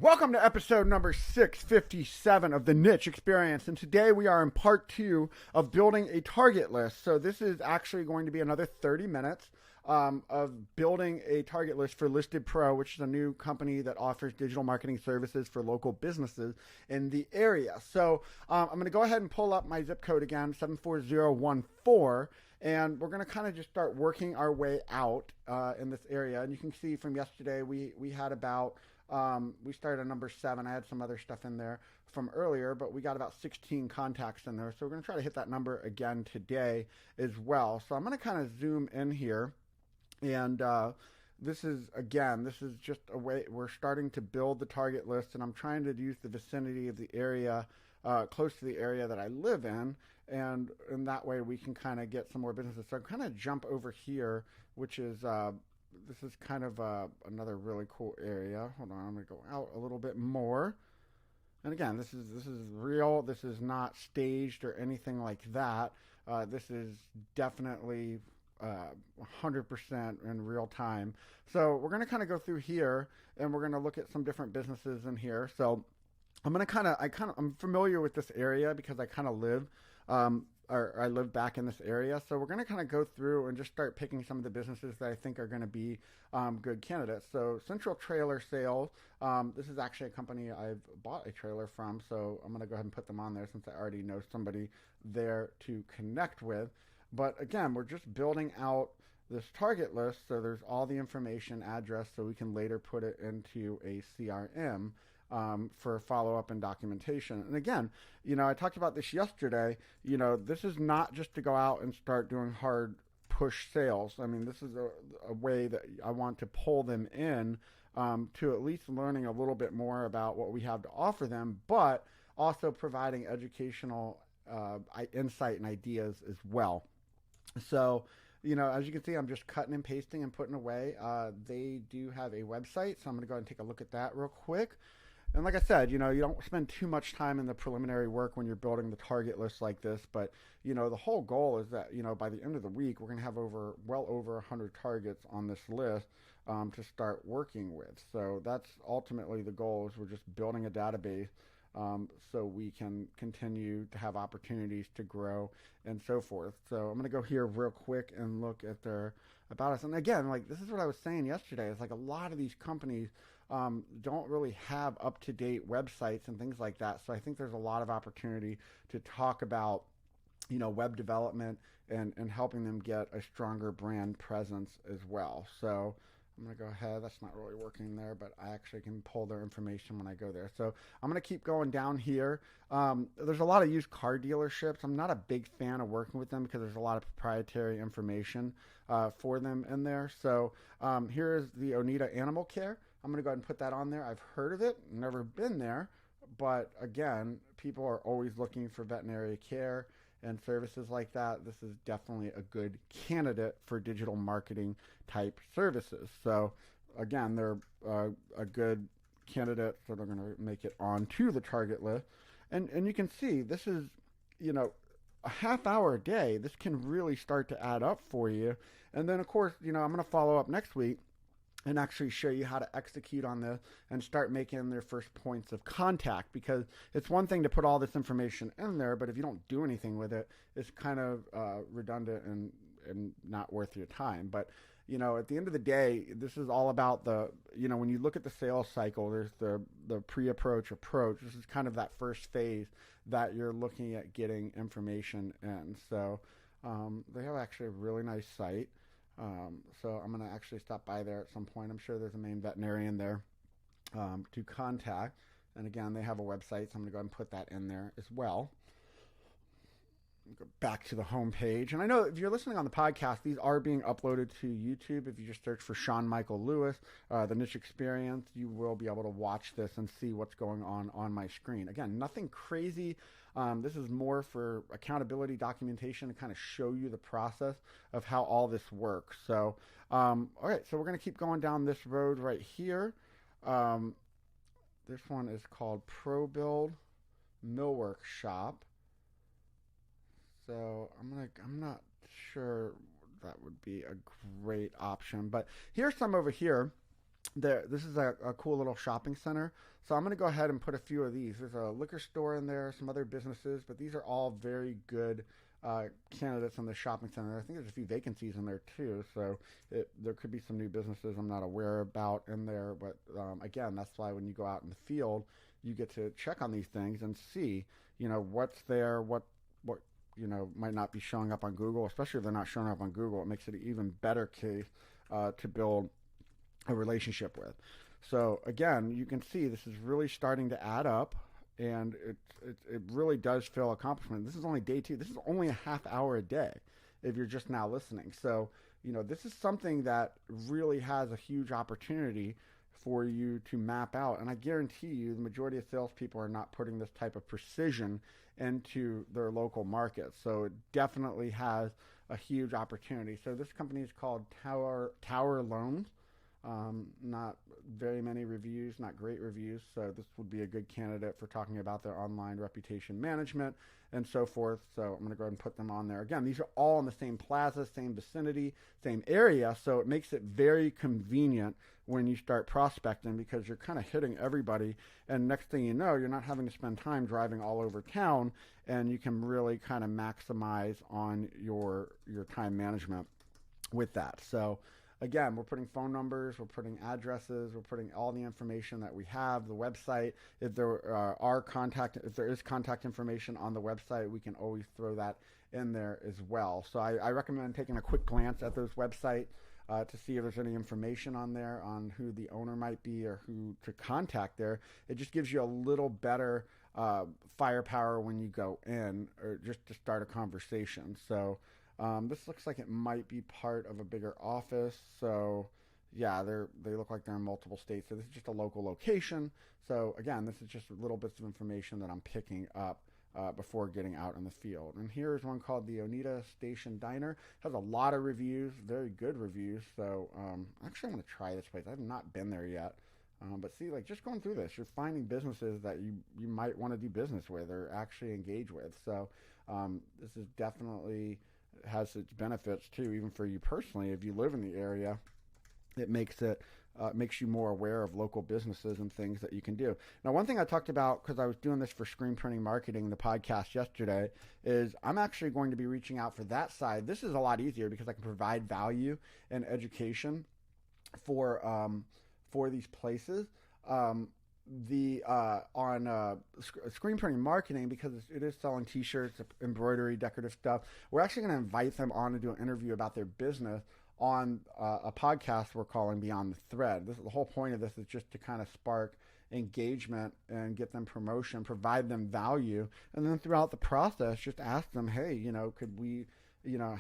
Welcome to episode number 657 of the Niche Experience. And today we are in part 2 of building a target list. So this is actually going to be another 30 minutes of building a target list for Listed Pro, which is a new company that offers digital marketing services for local businesses in the area. So I'm going to go ahead and pull up my zip code again, 74014. And we're going to kind of just start working our way out in this area. And you can see from yesterday, we had about... we started at number 7. I had some other stuff in there from earlier, but we got about 16 contacts in there. So we're going to try to hit that number again today as well. So I'm going to kind of zoom in here. And this is just a way we're starting to build the target list. And I'm trying to use the vicinity of the area, close to the area that I live in. And in that way, we can kind of get some more businesses. So I'm kind of jump over here, which is... this is kind of another really cool area. Hold on, I'm going to go out a little bit more. And again, this is real. This is not staged or anything like that. This is definitely 100% in real time. So we're going to kind of go through here, and we're going to look at some different businesses in here. So I'm going to I'm familiar with this area because I kind of live or I live back in this area. So we're going to kind of go through and just start picking some of the businesses that I think are going to be good candidates. So Central Trailer Sales, this is actually a company I've bought a trailer from. So I'm going to go ahead and put them on there since I already know somebody there to connect with. But again, we're just building out this target list. So there's all the information, address, so we can later put it into a CRM. For follow-up and documentation. And again, I talked about this yesterday, this is not just to go out and start doing hard push sales. I mean, this is a way that I want to pull them in to at least learning a little bit more about what we have to offer them, but also providing educational insight and ideas as well. So, as you can see, I'm just cutting and pasting and putting away. They do have a website, so I'm going to go ahead and take a look at that real quick. And like I said, you don't spend too much time in the preliminary work when you're building the target list like this. But, the whole goal is that, by the end of the week, we're going to have well over 100 targets on this list to start working with. So that's ultimately the goal, is we're just building a database so we can continue to have opportunities to grow and so forth. So I'm going to go here real quick and look at their About Us. And again, this is what I was saying yesterday. It's like a lot of these companies don't really have up-to-date websites and things like that. So I think there's a lot of opportunity to talk about, web development and helping them get a stronger brand presence as well. So I'm going to go ahead. That's not really working there, but I actually can pull their information when I go there. So I'm going to keep going down here. There's a lot of used car dealerships. I'm not a big fan of working with them because there's a lot of proprietary information for them in there. So here is the Oneida Animal Care. I'm going to go ahead and put that on there. I've heard of it, never been there, but again, people are always looking for veterinary care and services like that. This is definitely a good candidate for digital marketing type services. So again, they're a good candidate, so they're going to make it onto the target list. And you can see this is, a half hour a day. This can really start to add up for you. And then of course, I'm going to follow up next week and actually show you how to execute on this and start making their first points of contact, because it's one thing to put all this information in there, but if you don't do anything with it, it's kind of redundant and not worth your time. But, at the end of the day, this is all about when you look at the sales cycle, there's the pre-approach approach. This is kind of that first phase that you're looking at getting information in. So they have actually a really nice site. So I'm going to actually stop by there at some point. I'm sure there's a main veterinarian there to contact. And again, they have a website, so I'm going to go ahead and put that in there as well. Go back to the home page. And I know if you're listening on the podcast, these are being uploaded to YouTube. If you just search for Sean Michael Lewis, The Niche Experience, you will be able to watch this and see what's going on my screen. Again, nothing crazy. This is more for accountability documentation to kind of show you the process of how all this works. So, all right, so we're going to keep going down this road right here. This one is called ProBuild Millwork Shop. So I'm not sure that would be a great option, but here's some over here. This is a cool little shopping center. So I'm going to go ahead and put a few of these. There's a liquor store in there, some other businesses, but these are all very good candidates in the shopping center. I think there's a few vacancies in there too, so there could be some new businesses I'm not aware about in there. But again, that's why when you go out in the field, you get to check on these things and see, what's there, what might not be showing up on Google, especially if they're not showing up on Google. It makes it an even better case to build a relationship with. So again, you can see this is really starting to add up, and it really does feel accomplishment. This is only day two. This is only a half hour a day if you're just now listening. So this is something that really has a huge opportunity for you to map out. And I guarantee you, the majority of salespeople are not putting this type of precision into their local market. So it definitely has a huge opportunity. So this company is called Tower Loans. Not very many reviews, not great reviews. So this would be a good candidate for talking about their online reputation management and so forth. So I'm going to go ahead and put them on there. Again, these are all in the same plaza, same vicinity, same area. So it makes it very convenient when you start prospecting, because you're kind of hitting everybody. And next thing you know, you're not having to spend time driving all over town, and you can really kind of maximize on your time management with that. So again, we're putting phone numbers, we're putting addresses, we're putting all the information that we have, the website. If there if there is contact information on the website, we can always throw that in there as well. So I recommend taking a quick glance at those websites to see if there's any information on there on who the owner might be or who to contact there. It just gives you a little better firepower when you go in, or just to start a conversation. So this looks like it might be part of a bigger office. So yeah, they look like they're in multiple states. So this is just a local location. So again, this is just little bits of information that I'm picking up before getting out in the field. And here's one called the Oneida Station Diner. It has a lot of reviews, very good reviews. So actually, I'm going to try this place. I've not been there yet. But see, like, just going through this, you're finding businesses that you might want to do business with or actually engage with. So this is definitely has its benefits too, even for you personally. If you live in the area, it makes you more aware of local businesses and things that you can do. Now, one thing I talked about, because I was doing this for Screen Printing Marketing, the podcast yesterday, is I'm actually going to be reaching out for that side. This is a lot easier because I can provide value and education for these places. Screen Printing Marketing, because it is selling t-shirts, embroidery, decorative stuff, we're actually going to invite them on to do an interview about their business on a podcast we're calling Beyond the Thread. The whole point of this is just to kind of spark engagement and get them promotion, provide them value, and then throughout the process, just ask them, hey, could we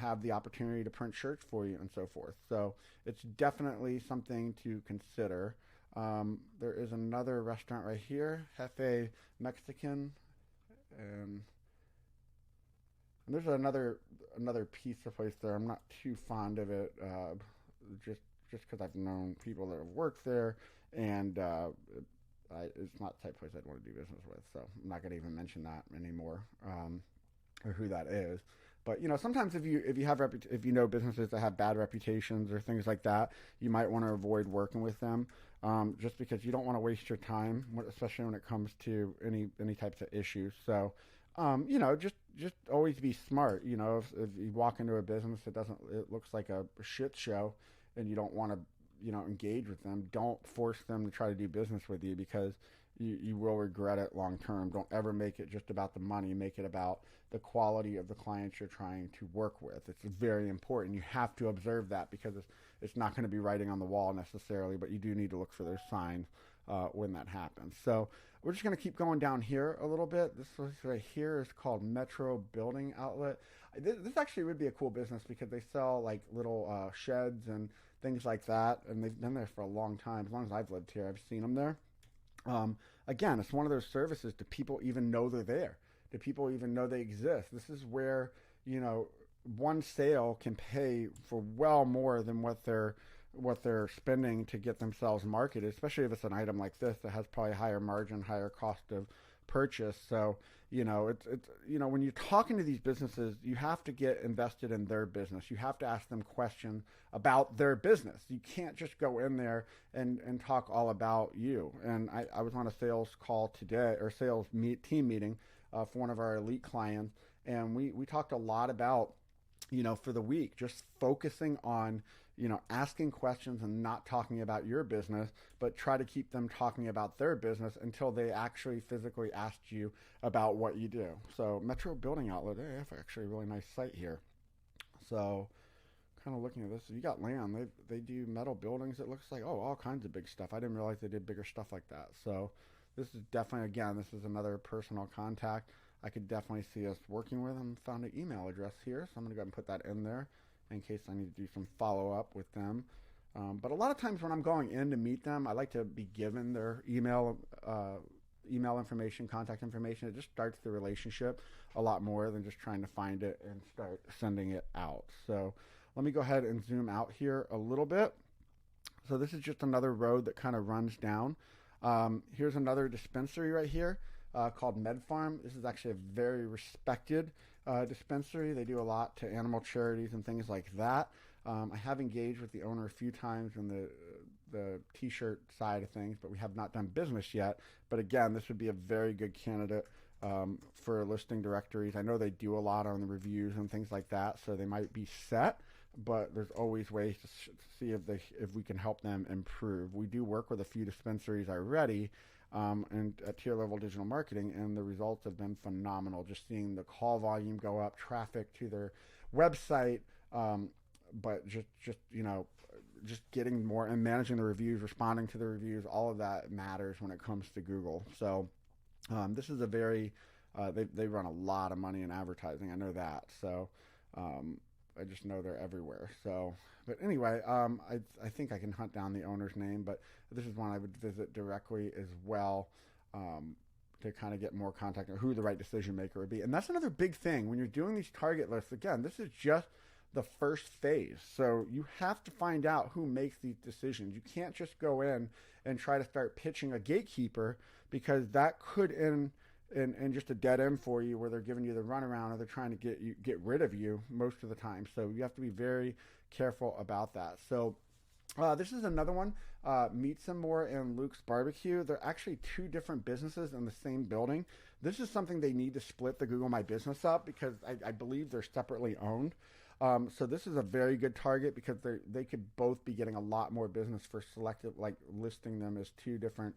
have the opportunity to print shirts for you and so forth. So it's definitely something to consider. There is another restaurant right here, Jefe Mexican, and there's another pizza place there. I'm not too fond of it, just because I've known people that have worked there, and it's not the type of place I'd want to do business with. So I'm not going to even mention that anymore, or who that is. But sometimes if you know businesses that have bad reputations or things like that, you might want to avoid working with them, just because you don't want to waste your time, especially when it comes to any types of issues. So, just always be smart. If you walk into a business that it looks like a shit show, and you don't want to engage with them, don't force them to try to do business with you, because you will regret it long term. Don't ever make it just about the money. Make it about the quality of the clients you're trying to work with. It's very important. You have to observe that, because it's not going to be writing on the wall necessarily, but you do need to look for those signs when that happens. So we're just going to keep going down here a little bit. This place right here is called Metro Building Outlet. This actually would be a cool business, because they sell like little sheds and things like that, and they've been there for a long time. As long as I've lived here, I've seen them there. Again, it's one of those services. Do people even know they're there? Do people even know they exist? This is where, one sale can pay for well more than what they're spending to get themselves marketed, especially if it's an item like this that has probably higher margin, higher cost of purchase. So, when you're talking to these businesses, you have to get invested in their business. You have to ask them questions about their business. You can't just go in there and talk all about you. And I was on a sales call today, or team meeting for one of our elite clients, and we talked a lot about, for the week, just focusing on, asking questions and not talking about your business, but try to keep them talking about their business until they actually physically asked you about what you do. So Metro Building Outlet, they have actually a really nice site here. So kind of looking at this, you got land. They do metal buildings. It looks like, all kinds of big stuff. I didn't realize they did bigger stuff like that. So this is definitely, again, this is another personal contact I could definitely see us working with. And found an email address here, so I'm going to go ahead and put that in there in case I need to do some follow-up with them. But a lot of times when I'm going in to meet them, I like to be given their email information, contact information. It just starts the relationship a lot more than just trying to find it and start sending it out. So let me go ahead and zoom out here a little bit. So this is just another road that kind of runs down. Here's another dispensary right here called Med Farm. This is actually a very respected dispensary. They do a lot to animal charities and things like that. I have engaged with the owner a few times in the t-shirt side of things, but we have not done business yet. But again, this would be a very good candidate for listing directories. I know they do a lot on the reviews and things like that, so they might be set, but there's always ways to see if we can help them improve. We do work with a few dispensaries already, and at tier level digital marketing, and the results have been phenomenal. Just seeing the call volume go up, traffic to their website, but just getting more and managing the reviews, responding to the reviews, all of that matters when it comes to Google. So this is a very they run a lot of money in advertising. I know that. So I just know they're everywhere. So, but anyway, I think I can hunt down the owner's name, but this is one I would visit directly as well to kind of get more contact on who the right decision maker would be. And that's another big thing when you're doing these target lists. Again, this is just the first phase. So you have to find out who makes these decisions. You can't just go in and try to start pitching a gatekeeper, because that could end in just a dead end for you, where they're giving you the runaround or they're trying to get rid of you most of the time. So you have to be very careful about that. So this is another one, Meet Some More and Luke's Barbecue. They're actually two different businesses in the same building. This is something they need to split the Google My Business up, because I believe they're separately owned. So this is a very good target, because they could both be getting a lot more business for selective, like listing them as two different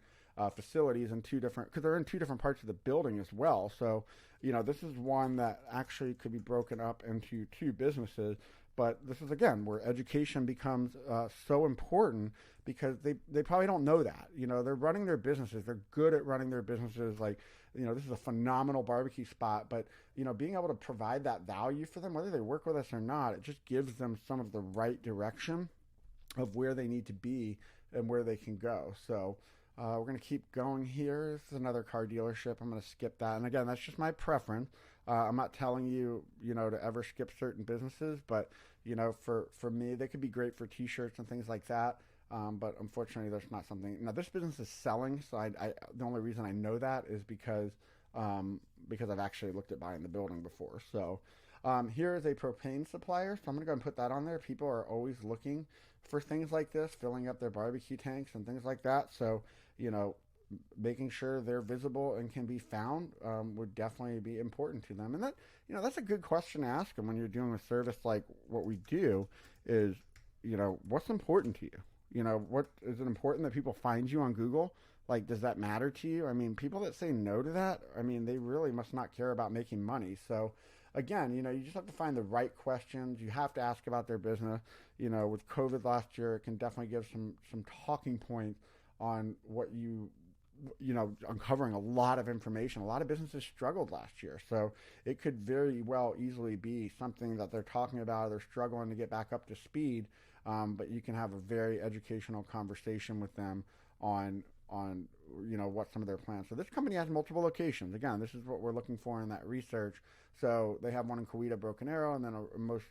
facilities and because they're in two different parts of the building as well. So, this is one that actually could be broken up into two businesses. But this is, again, where education becomes so important, because they probably don't know that. They're running their businesses. They're good at running their businesses. Like, this is a phenomenal barbecue spot. But, being able to provide that value for them, whether they work with us or not, it just gives them some of the right direction of where they need to be and where they can go. So we're going to keep going here. This is another car dealership. I'm going to skip that. And again, that's just my preference. I'm not telling you, to ever skip certain businesses, but, for me, they could be great for t-shirts and things like that. But unfortunately, that's not something. Now, this business is selling, so the only reason I know that is because I've actually looked at buying the building before. So here is a propane supplier, so I'm going to go and put that on there. People are always looking for things like this, filling up their barbecue tanks and things like that. So, making sure they're visible and can be found would definitely be important to them. And that, that's a good question to ask them when you're doing a service like what we do is, what's important to you? What is it important that people find you on Google? Like, does that matter to you? I mean, people that say no to that, I mean, they really must not care about making money. So again, you just have to find the right questions. You have to ask about their business. With COVID last year, it can definitely give some talking points on what uncovering a lot of information. A lot of businesses struggled last year. So it could very well easily be something that they're talking about. They're struggling to get back up to speed. But you can have a very educational conversation with them on what some of their plans. So this company has multiple locations. Again, this is what we're looking for in that research. So they have one in Coweta, Broken Arrow, and then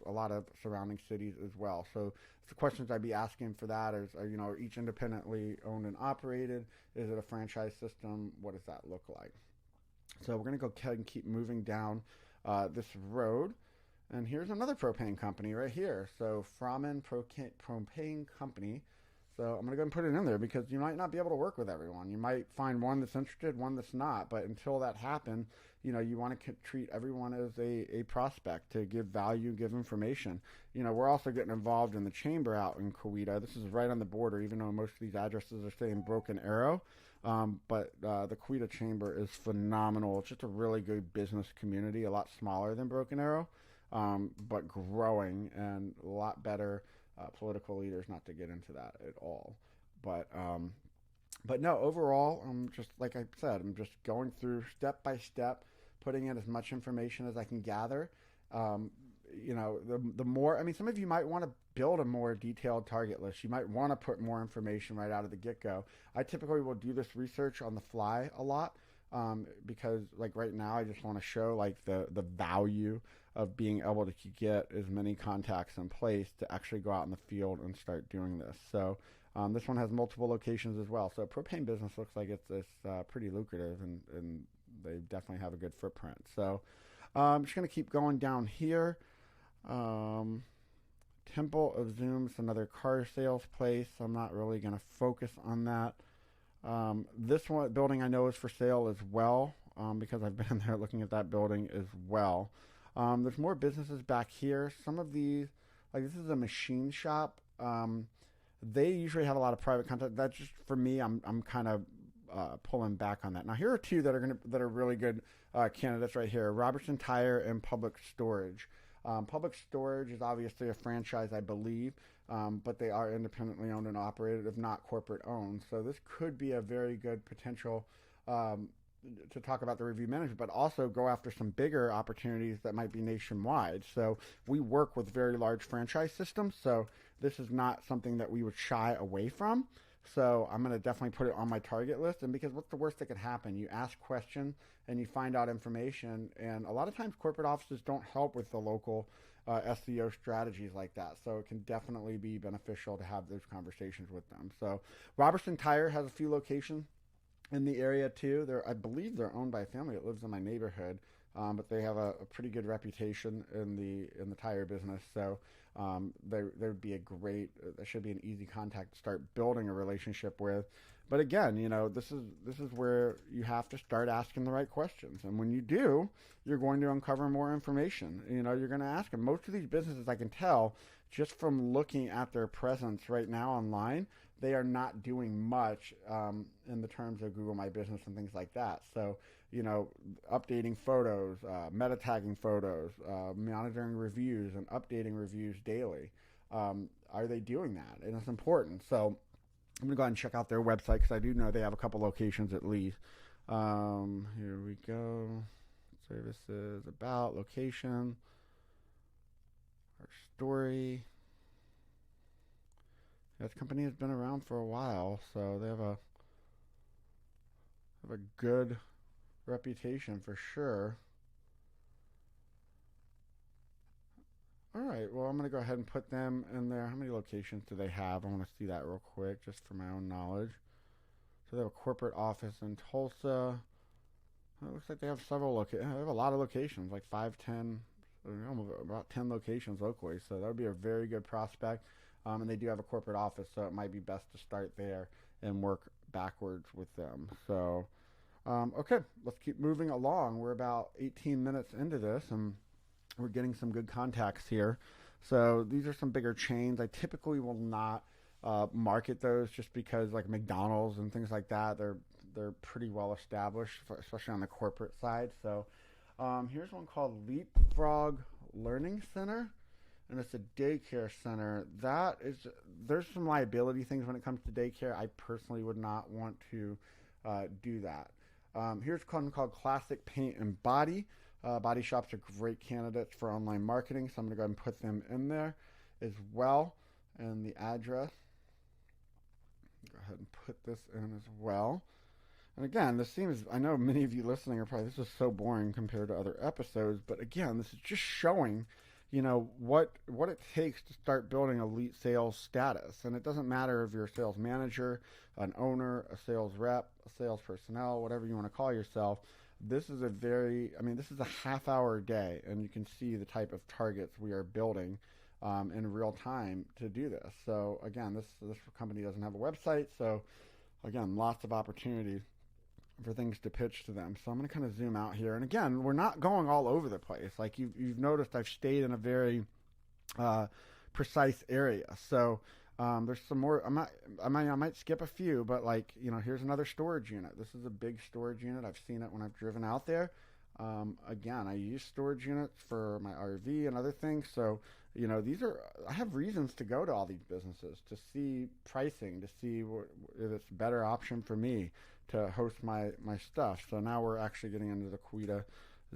a lot of surrounding cities as well. So the questions I'd be asking for that is, are each independently owned and operated? Is it a franchise system? What does that look like? So we're going to go ahead and keep moving down this road. And here's another propane company right here. So Fromen Propane Company. So I'm going to go and put it in there because you might not be able to work with everyone. You might find one that's interested, one that's not. But until that happens, you want to treat everyone as a prospect to give value, give information. We're also getting involved in the chamber out in Coweta. This is right on the border, even though most of these addresses are saying Broken Arrow. But the Coweta Chamber is phenomenal. It's just a really good business community, a lot smaller than Broken Arrow, but growing and a lot better political leaders. Not to get into that at all, but no. Overall, I'm just like I said. I'm just going through step by step, putting in as much information as I can gather. Um, the more. I mean, some of you might want to build a more detailed target list. You might want to put more information right out of the get go. I typically will do this research on the fly a lot. Because like right now I just want to show like the value of being able to get as many contacts in place to actually go out in the field and start doing this. So this one has multiple locations as well. So propane business looks like it's pretty lucrative, and they definitely have a good footprint. So I'm just going to keep going down here. Temple of Zoom's another car sales place. I'm not really going to focus on that. This one building I know is for sale as well, because I've been in there looking at that building as well. There's more businesses back here. Some of these, like this is a machine shop. They usually have a lot of private content. That's just for me. I'm kind of pulling back on that. Now here are two that are really good candidates right here: Robertson Tire and Public Storage. Public Storage is obviously a franchise, I believe, but they are independently owned and operated, if not corporate owned. So this could be a very good potential to talk about the review management, but also go after some bigger opportunities that might be nationwide. So we work with very large franchise systems, so this is not something that we would shy away from. So I'm going to definitely put it on my target list. And because what's the worst that could happen? You ask questions and you find out information. And a lot of times corporate offices don't help with the local SEO strategies like that. So it can definitely be beneficial to have those conversations with them. So Robertson Tire has a few locations in the area too. I believe they're owned by a family that lives in my neighborhood. But they have a pretty good reputation in the tire business. So there would be that should be an easy contact to start building a relationship with. But again, this is where you have to start asking the right questions. And when you do, you're going to uncover more information. You're going to ask them. Most of these businesses, I can tell just from looking at their presence right now online, they are not doing much in the terms of Google My Business and things like that. So, updating photos, meta tagging photos, monitoring reviews and updating reviews daily. Are they doing that? And it's important. So I'm going to go ahead and check out their website because I do know they have a couple locations at least. Here we go. Services, about, location, our story. This company has been around for a while, so they have a good reputation for sure. All right, well, I'm going to go ahead and put them in there. How many locations do they have? I want to see that real quick, just for my own knowledge. So they have a corporate office in Tulsa. It looks like they have several locations. They have a lot of locations, like 5, 10, about 10 locations locally. So that would be a very good prospect. And they do have a corporate office, so it might be best to start there and work backwards with them. So, okay, let's keep moving along. We're about 18 minutes into this, and we're getting some good contacts here. So these are some bigger chains. I typically will not market those just because, like McDonald's and things like that, they're pretty well established, especially on the corporate side. So here's one called Leapfrog Learning Center. And it's a daycare center. There's some liability things when it comes to daycare. I personally would not want to do that. Here's one called Classic Paint and Body. Body shops are great candidates for online marketing, so I'm going to go ahead and put them in there as well. And the address, go ahead and put this in as well. And again, I know many of you listening are probably, this is so boring compared to other episodes, but again, this is just showing what it takes to start building elite sales status. And it doesn't matter if you're a sales manager, an owner, a sales rep, a sales personnel, whatever you want to call yourself. this is a very, I mean, this is a half hour a day, and you can see the type of targets we are building in real time to do this. So again, this company doesn't have a website, so again, lots of opportunity for things to pitch to them. So I'm going to kind of zoom out here, and again, we're not going all over the place. Like you've noticed, I've stayed in a very uh, precise area. So there's some more. I might skip a few, but like here's another storage unit. This is a big storage unit. I've seen it when I've driven out there. Again, I use storage units for my RV and other things. So these are. I have reasons to go to all these businesses to see pricing, to see if it's a better option for me to host my stuff. So now we're actually getting into the Quita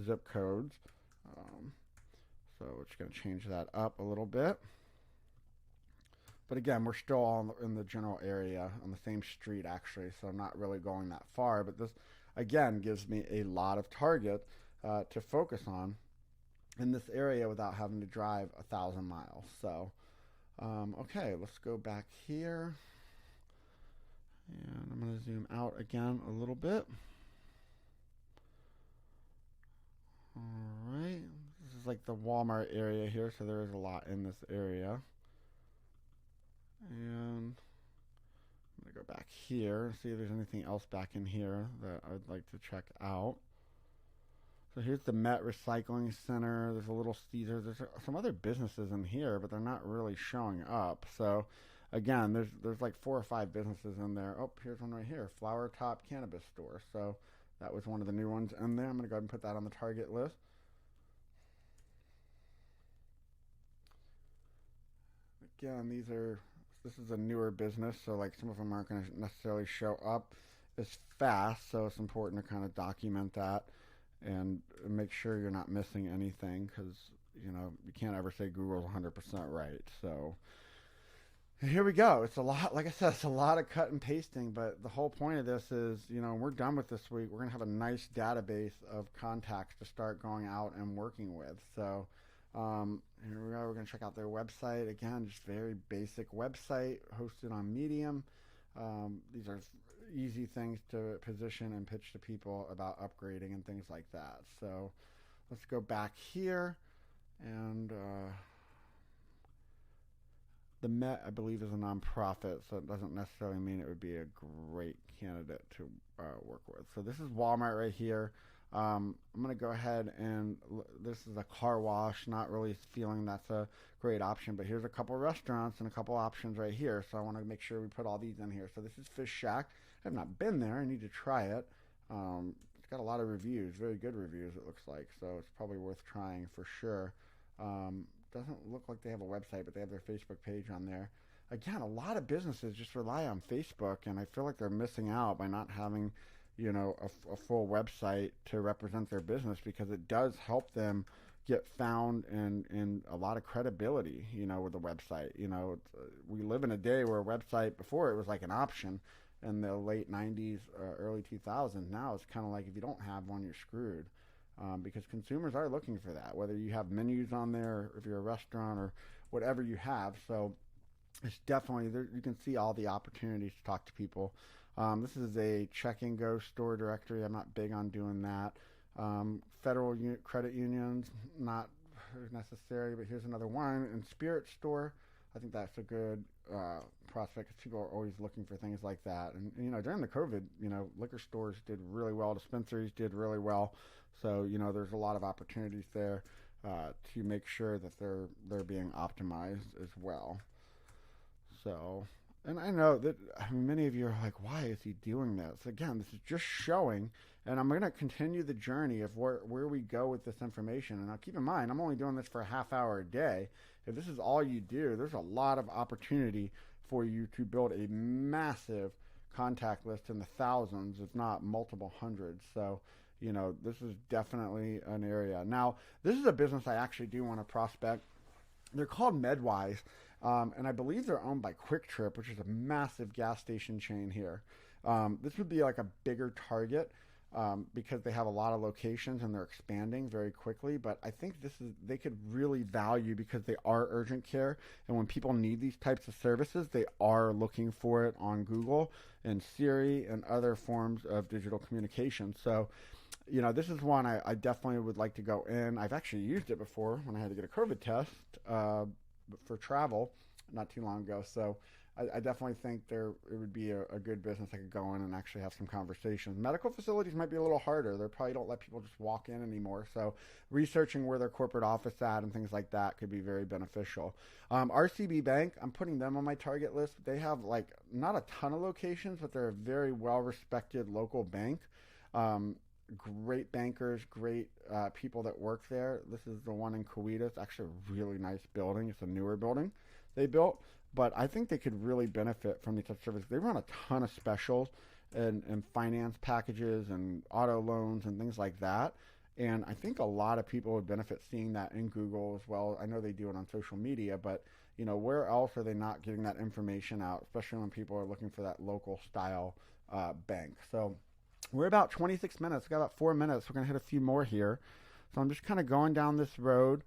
zip codes. So we're just going to change that up a little bit. But again, we're still all in the general area on the same street actually, so I'm not really going that far. But this, again, gives me a lot of target to focus on in this area without having to drive 1,000 miles. So, okay, let's go back here. And I'm going to zoom out again a little bit. All right. This is like the Walmart area here, so there is a lot in this area. And I'm going to go back here and see if there's anything else back in here that I'd like to check out. So here's the Met Recycling Center. There's a Little Caesars. There's some other businesses in here, but they're not really showing up. So again, there's like 4 or 5 businesses in there. Oh, here's one right here, Flower Top Cannabis Store. So that was one of the new ones in there. I'm going to go ahead and put that on the target list. Again, this is a newer business, so like some of them aren't going to necessarily show up as fast, so it's important to kind of document that and make sure you're not missing anything, because you can't ever say Google's 100% right. So here we go. It's a lot, like I said, it's a lot of cut and pasting, but the whole point of this is, we're done with this week. We're going to have a nice database of contacts to start going out and working with. So here we go. We're going to check out their website. Again, just very basic website hosted on Medium. These are easy things to position and pitch to people about upgrading and things like that. So let's go back here. And the Met, I believe, is a nonprofit, so it doesn't necessarily mean it would be a great candidate to work with. So this is Walmart right here. I'm going to go ahead and this is a car wash, not really feeling that's a great option, but here's a couple restaurants and a couple options right here. So I want to make sure we put all these in here. So this is Fish Shack. I have not been there. I need to try it. It's got a lot of reviews, very good reviews it looks like, so it's probably worth trying for sure. Doesn't look like they have a website, but they have their Facebook page on there. Again, a lot of businesses just rely on Facebook, and I feel like they're missing out by not having a full website to represent their business, because it does help them get found and a lot of credibility, with a website. We live in a day where a website, before it was like an option in the late 90s, early 2000s. Now it's kind of like if you don't have one, you're screwed, because consumers are looking for that, whether you have menus on there, if you're a restaurant or whatever you have. So it's definitely there. You can see all the opportunities to talk to people. This is a check and go store directory. I'm not big on doing that. Federal credit unions, not necessary, but here's another wine and spirit store. I think that's a good prospect, because people are always looking for things like that. And during the COVID, liquor stores did really well. Dispensaries did really well. So there's a lot of opportunities there to make sure that they're being optimized as well. So. And I know that many of you are like, why is he doing this? Again, this is just showing, and I'm going to continue the journey of where we go with this information. And now keep in mind, I'm only doing this for a half hour a day. If this is all you do, there's a lot of opportunity for you to build a massive contact list in the thousands, if not multiple hundreds. So, this is definitely an area. Now, this is a business I actually do want to prospect. They're called MedWise. And I believe they're owned by Quick Trip, which is a massive gas station chain here. This would be like a bigger target. because they have a lot of locations and they're expanding very quickly. But I think they could really value because they are urgent care, and when people need these types of services, they are looking for it on Google and Siri and other forms of digital communication. So, this is one I definitely would like to go in. I've actually used it before when I had to get a COVID test for travel not too long ago. So I definitely think it would be a good business. I could go in and actually have some conversations. Medical facilities might be a little harder. They probably don't let people just walk in anymore. So researching where their corporate office at and things like that could be very beneficial. RCB Bank, I'm putting them on my target list. They have like not a ton of locations, but they're a very well-respected local bank. Great bankers, great people that work there. This is the one in Coweta. It's actually a really nice building. It's a newer building they built. But I think they could really benefit from these types of services. They run a ton of specials and finance packages and auto loans and things like that. And I think a lot of people would benefit seeing that in Google as well. I know they do it on social media, but where else are they not getting that information out, especially when people are looking for that local style bank? So we're about 26 minutes. We got about 4 minutes. We're going to hit a few more here. So I'm just kind of going down this road.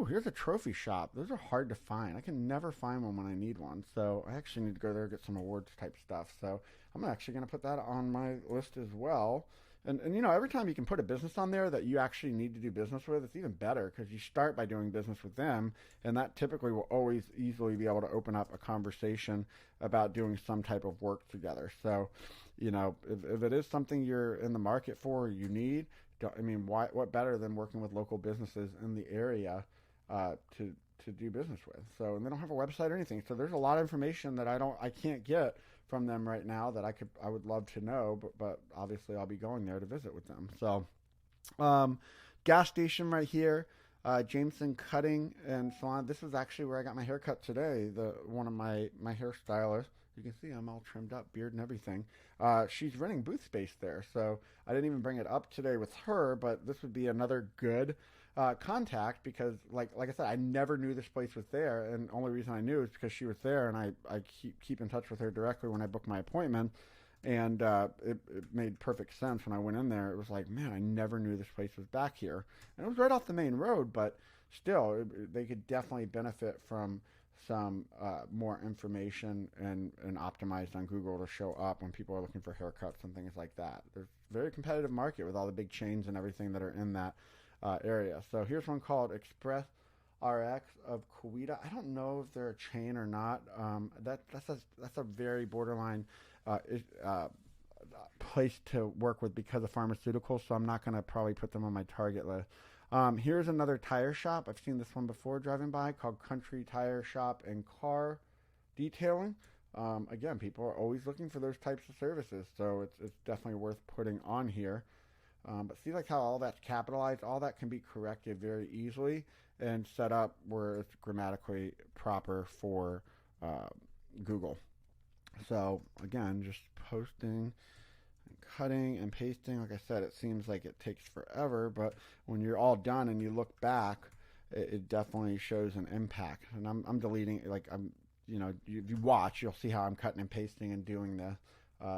Here's a trophy shop. Those are hard to find. I can never find one when I need one. So I actually need to go there and get some awards type stuff. So I'm actually going to put that on my list as well. And every time you can put a business on there that you actually need to do business with, it's even better because you start by doing business with them. And that typically will always easily be able to open up a conversation about doing some type of work together. So, if it is something you're in the market for or you need, what better than working with local businesses in the area to do business with? So, and they don't have a website or anything. So there's a lot of information that I can't get from them right now that I would love to know, but obviously I'll be going there to visit with them. So, gas station right here, Jameson Cutting and Salon. This is actually where I got my haircut today. One of my hairstylists. You can see I'm all trimmed up, beard and everything. She's renting booth space there, so I didn't even bring it up today with her, but this would be another good contact because, like I said, I never knew this place was there, and the only reason I knew is because she was there, and I keep in touch with her directly when I book my appointment, and it made perfect sense when I went in there. It was like, man, I never knew this place was back here, and it was right off the main road, but still, they could definitely benefit from some more information and optimized on Google to show up when people are looking for haircuts and things like that. There's a very competitive market with all the big chains and everything that are in that area. So here's one called Express RX of Coweta. I don't know if they're a chain or not. That's a very borderline place to work with because of pharmaceuticals, so I'm not going to probably put them on my target list. Here's another tire shop. I've seen this one before driving by called Country Tire Shop and Car Detailing. Again, people are always looking for those types of services, so it's definitely worth putting on here. But see like how all that's capitalized? All that can be corrected very easily and set up where it's grammatically proper for Google. So again, just posting, cutting and pasting. Like I said, it seems like it takes forever, but when you're all done and you look back, it definitely shows an impact. And I'm deleting, like if you watch, you'll see how I'm cutting and pasting and doing this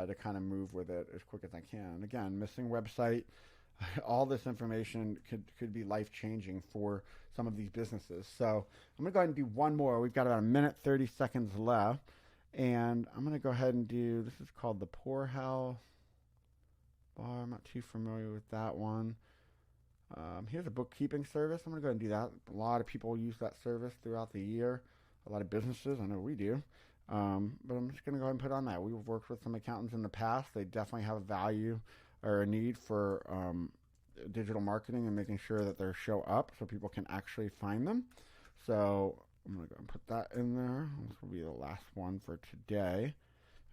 to kind of move with it as quick as I can. And again, missing website, all this information could be life-changing for some of these businesses. So I'm going to go ahead and do one more. We've got about a minute, 30 seconds left. And I'm going to go ahead and do, this is called the Poorhouse Bar. I'm not too familiar with that one. Here's a bookkeeping service. I'm going to go ahead and do that. A lot of people use that service throughout the year. A lot of businesses, I know we do. But I'm just going to go ahead and put on that. We've worked with some accountants in the past. They definitely have a value or a need for digital marketing and making sure that they show up so people can actually find them. So I'm going to go and put that in there. This will be the last one for today.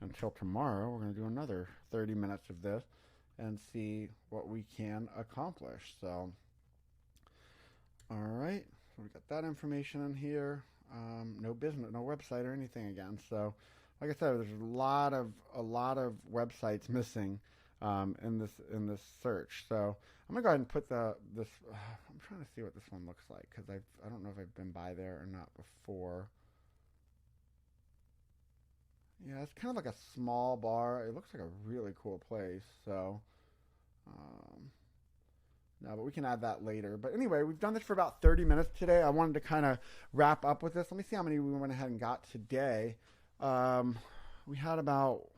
Until tomorrow, we're going to do another 30 minutes of this and see what we can accomplish. So, all right. So we got that information in here. No business, no website or anything again. So, like I said, there's a lot of websites missing in this search. So I'm gonna go ahead and put this. I'm trying to see what this one looks like because I don't know if I've been by there or not before. Yeah, it's kind of like a small bar. It looks like a really cool place. So No, but we can add that later. But anyway, we've done this for about 30 minutes today. I wanted to kind of wrap up with this. Let me see how many we went ahead and got today. We had about,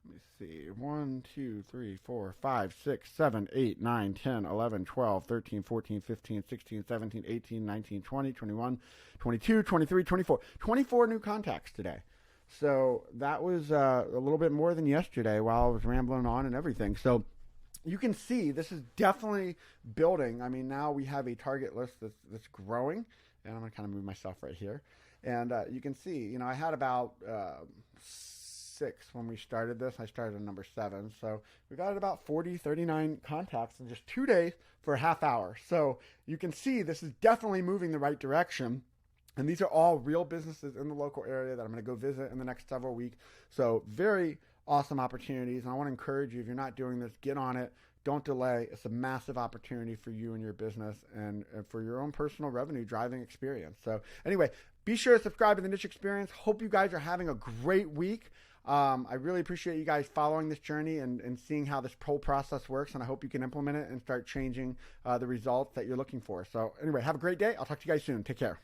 let me see, 1, 2, 3, 4, 5, 6, 7, 8, 9, 10, 11, 12, 13, 14, 15, 16, 17, 18, 19, 20, 21, 22, 23, 24. 24 new contacts today. So that was a little bit more than yesterday while I was rambling on and everything. So you can see this is definitely building. I mean, now we have a target list that's growing, and I'm going to kind of move myself right here. And you can see, I had about 6 when we started this. I started at number 7. So we got about 39 contacts in just 2 days for a half hour. So you can see this is definitely moving the right direction. And these are all real businesses in the local area that I'm going to go visit in the next several weeks. So very awesome opportunities. And I want to encourage you, if you're not doing this, get on it. Don't delay. It's a massive opportunity for you and your business and for your own personal revenue driving experience. So anyway, be sure to subscribe to the Niche Experience. Hope you guys are having a great week. I really appreciate you guys following this journey and seeing how this whole process works. And I hope you can implement it and start changing the results that you're looking for. So anyway, have a great day. I'll talk to you guys soon. Take care.